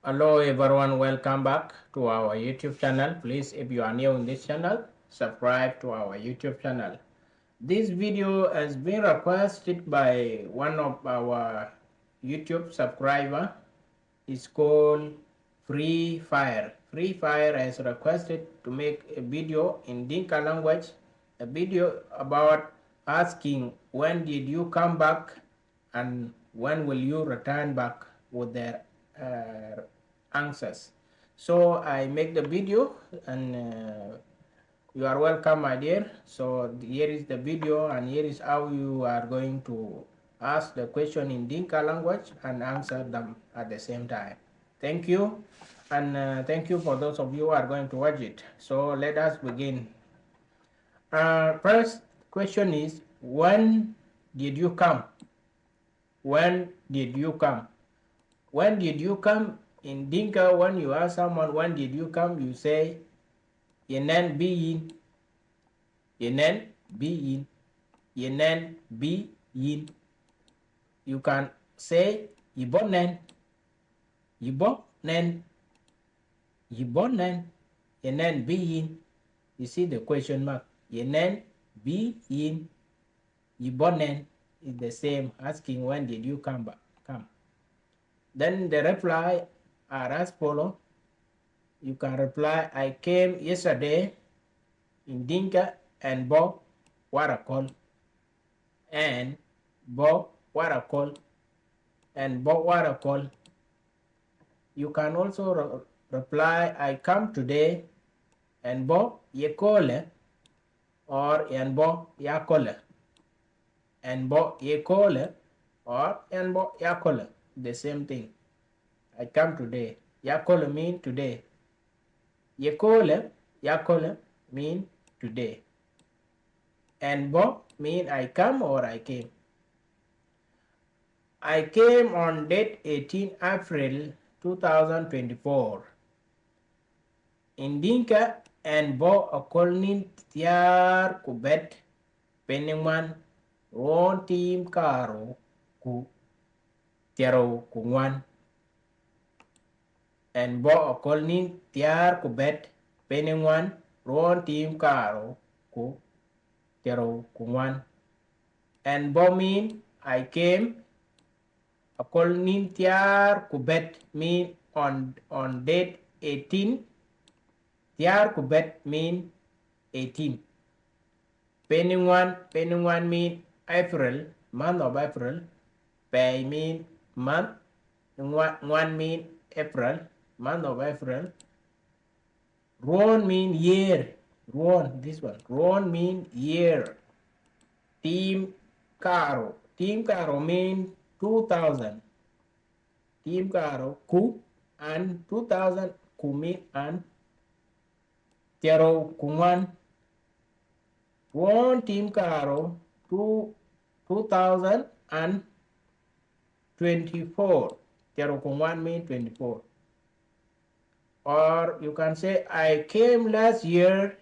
Hello everyone, welcome back to our YouTube channel. Please, if you are new in this channel, subscribe to our YouTube channel. This video has been requested by one of our YouTube subscriber. It's called Free Fire. Free Fire has requested to make a video in Dinka language, a video about asking when did you come back and when will you return back with their answers. So I make the video and you are welcome, my dear. So here is the video and here is how you are going to ask the question in Dinka language and answer them at the same time. Thank you, and thank you for those of you who are going to watch it. So let us begin. First question is, when did you come? When did you come? When did you come? In Dinka, when you ask someone, when did you come, you say, Yenen Biyin, Yenen Biyin, Yenen Biyin. You can say, Yibonen, Yibonen, Yibonen, Yenen Biyin. You see the question mark. Yenen Biyin, Yibonen is the same, asking when did you come back? Come. Then the reply are as follow. You can reply, I came yesterday in Dinka and Bob Warakol and Bob Warakol and Bob Warakol. You can also reply, I come today and Bob Yekole or and Bob Yakole and Bob Yekole or and Bob Yakole. The same thing. I come today. Yakole mean today. Yekole, Yakole mean today. And Bo mean I come or I came. I came on date 18 April 2024. In Dinka and Bo akolnin tiar kubet peningman ron team karo ku tiaro kungwan. And Bo akolnin tiar kubet peningwan ron team karo ku tiaro kungwan. And Bo mean I came. Akolnin tiar kubet mean on date 18. Tiar kubet mean 18. Peningwan mean April, month of April. Pay mean month. Ngwan mean April, month of April. Ron mean year. Ron, this one. Ron mean year. Team Caro. Team Caro mean 2000. Team Caro ku and 2000 kumi and Tiaro Kungan. One Team Caro 2024. Tiaro Kungan mean 24. Or you can say I came last year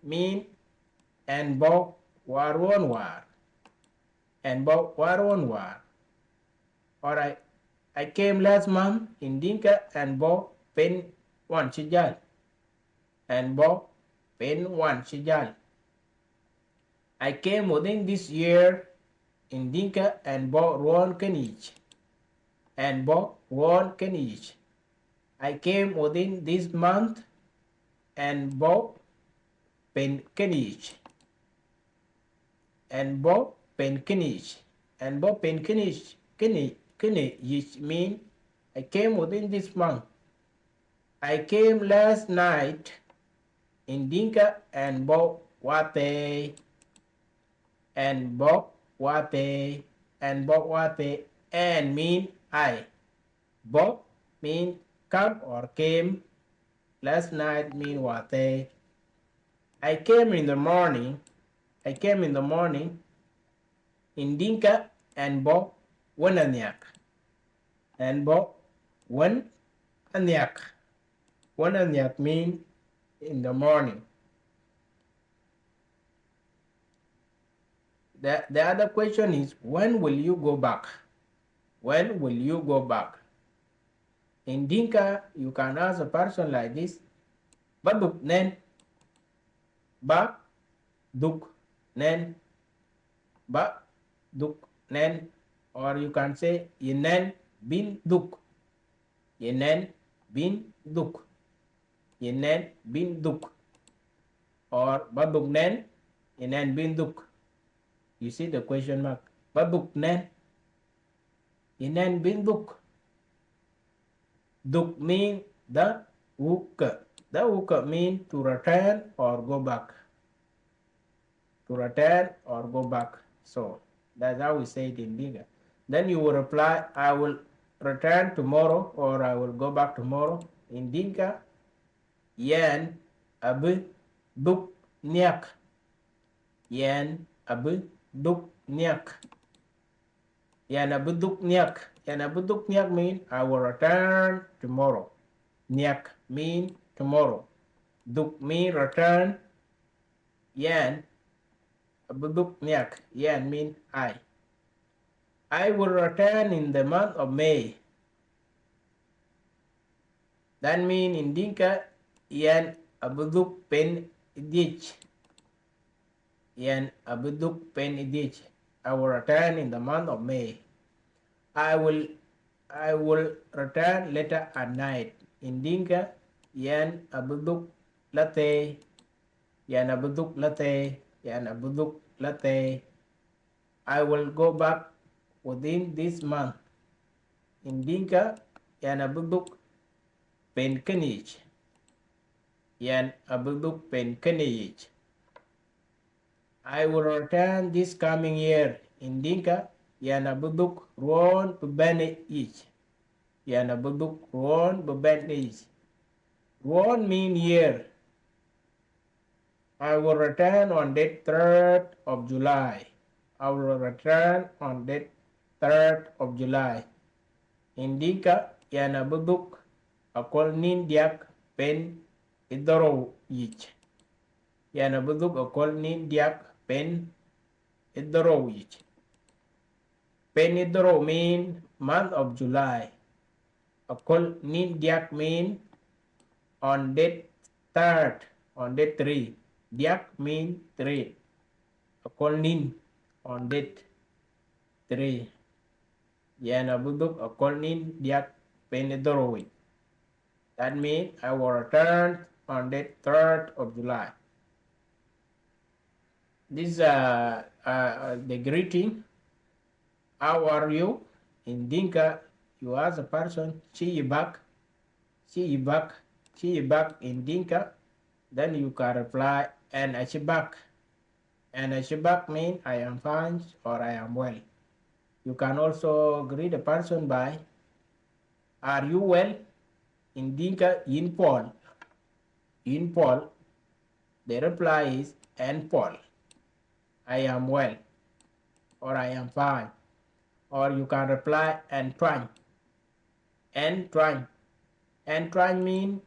mean and Bob Warwon War. And Bob Warwon War. Or I came last month in Dinka and Bob Pen one Chijal. And Bob Pen one Chijal. I came within this year in Dinka and Bob Ron Kenich. And Bob Ron Kenich. I came within this month and Bob Pen Kenich. And Bob Pen Kenich. And Bob Pen Kenich. Kenich mean I came within this month. I came last night in Dinka and Bob Wate. And Bob Wate. And Bob Wate. And mean I. Bob mean come or came. Last night mean Wate. I came in the morning. I came in the morning in Dinka and Bob Wananyak. And Bob Wananyak. Wananyak mean in the morning. The other question is, when will you go back? When will you go back? In Dinka, you can ask a person like this, Baduk nen, ba duk nen, ba duk nen, or you can say yenen bin duk, yenen bin duk, yenen bin duk, or baduk nen, yenen bin duk. You see the question mark. Baduk nen, yenen bin duk. Duk mean the dhuk. The dhuk mean to return or go back. To return or go back. So that's how we say it in Dinka. Then you will reply, I will return tomorrow or I will go back tomorrow. In Dinka, yen abu duk niak. Yen abu duk niak. Yen abu duk niak. Yen abu duk niak mean I will return tomorrow. Niak mean tomorrow. Duk mean return. Yen abuduk niak. Yen mean I. I will return in the month of May. That mean in Dinka, yen abuduk pen ditch. Yen abuduk pen ditch. I will return in the month of May. I will return later at night. In Dinka, yen abuduk late. Yen abuduk late. Yen abuduk late. I will go back within this month. In Dinka, yan abuduk pen kenich. Yan abuduk pen kenich. I will return this coming year. In Dinka, yan abuduk ruon bebene ich. Yan abuduk ruon bebene ich. Ruon mean year. I will return on date 3rd of July. I will return on date 3rd of July. In Dinka, yana buduk akol nin diak pen idoro yich. Yana buduk akol nin diak pen idoro yich. Pen idoro mean month of July. Akol nin diak mean on date 3rd, on date 3. Diak mean 3. Akol nin on date 3. Yana buduk akol nin diak penidoroi. That means I will return on the 3rd of July. This is the greeting. How are you? In Dinka, you ask a person, see you back, see you back, see you back in Dinka. Then you can reply, and I see back. And I see back means I am fine or I am well. You can also greet a person by, are you well? In Dinka, in Paul. In Paul, the reply is, and Paul. I am well, or I am fine. Or you can reply, and Twang. And Twang. And Twang mean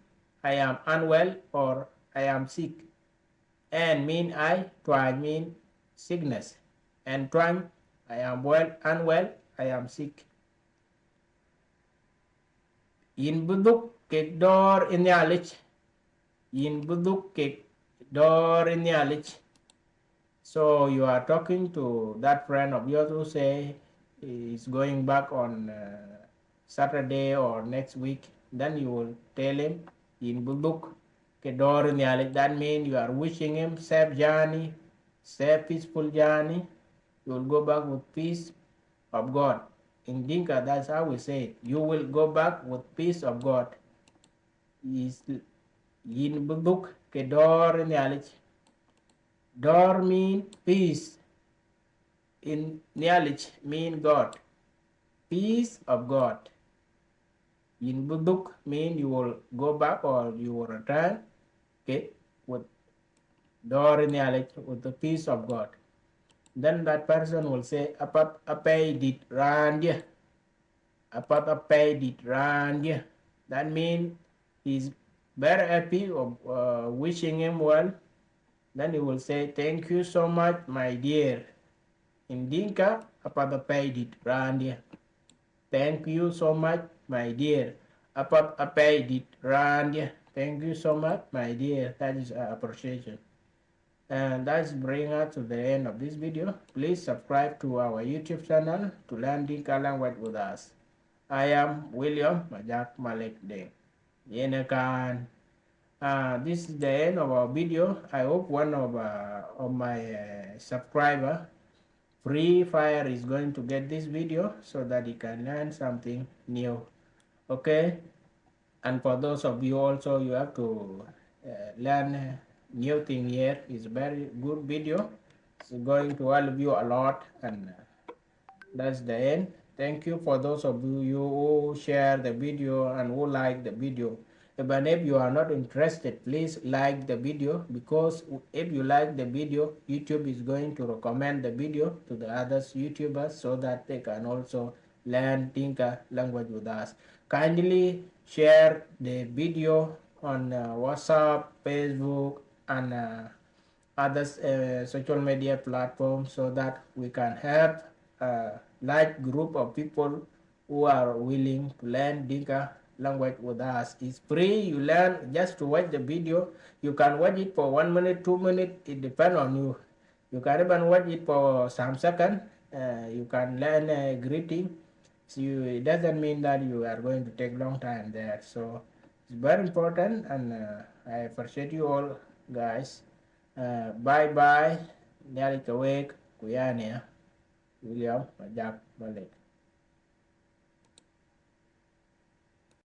I am unwell or I am sick. And mean I, Twang mean sickness. And Twang, I am well, unwell, I am sick. In buduk kek door in yalich. In buduk kek door in yalich. So you are talking to that friend of yours who say is going back on Saturday or next week. Then you will tell him in buduk kek door in yalich. That means you are wishing him safe journey, safe peaceful journey. You will go back with peace of God. In Dinka, that's how we say it. You will go back with peace of God. Is yin buduk ke door in knowledge. Door mean peace. In knowledge mean God. Peace of God. Yin buduk mean you will go back or you will return. Okay, with door in knowledge, with the peace of God. Then that person will say, apat apay dit randia. Apat apay dit randia. That means he's very happy of wishing him well. Then he will say, thank you so much, my dear. In Dinka, apat apay dit randia. Thank you so much, my dear. Apat apay dit randia. Thank you so much, my dear. That is appreciation. And that's bring us to the end of this video. Please subscribe to our YouTube channel to learn Dinka language with us. I am William Majak Malek Deng. Yenekan. This is the end of our video. I hope one of my subscriber Free Fire is going to get this video so that he can learn something new. Okay, and for those of you also, you have to learn new thing here. It's very good video. It's going to help you a lot, and that's the end. Thank you for those of you who share the video and who like the video. Even if you are not interested, please like the video, because if you like the video, YouTube is going to recommend the video to the others YouTubers so that they can also learn Dinka language with us. Kindly share the video on WhatsApp, Facebook, and other social media platforms so that we can have a large group of people who are willing to learn Dinka language with us. It's free. You learn just to watch the video. You can watch it for 1 minute, 2 minutes. It depends on you. You can even watch it for some seconds. You can learn greeting. So it doesn't mean that you are going to take long time there. So it's very important, and I appreciate you all, guys. Bye bye. Nyali kawek kuyania William Majak Balik.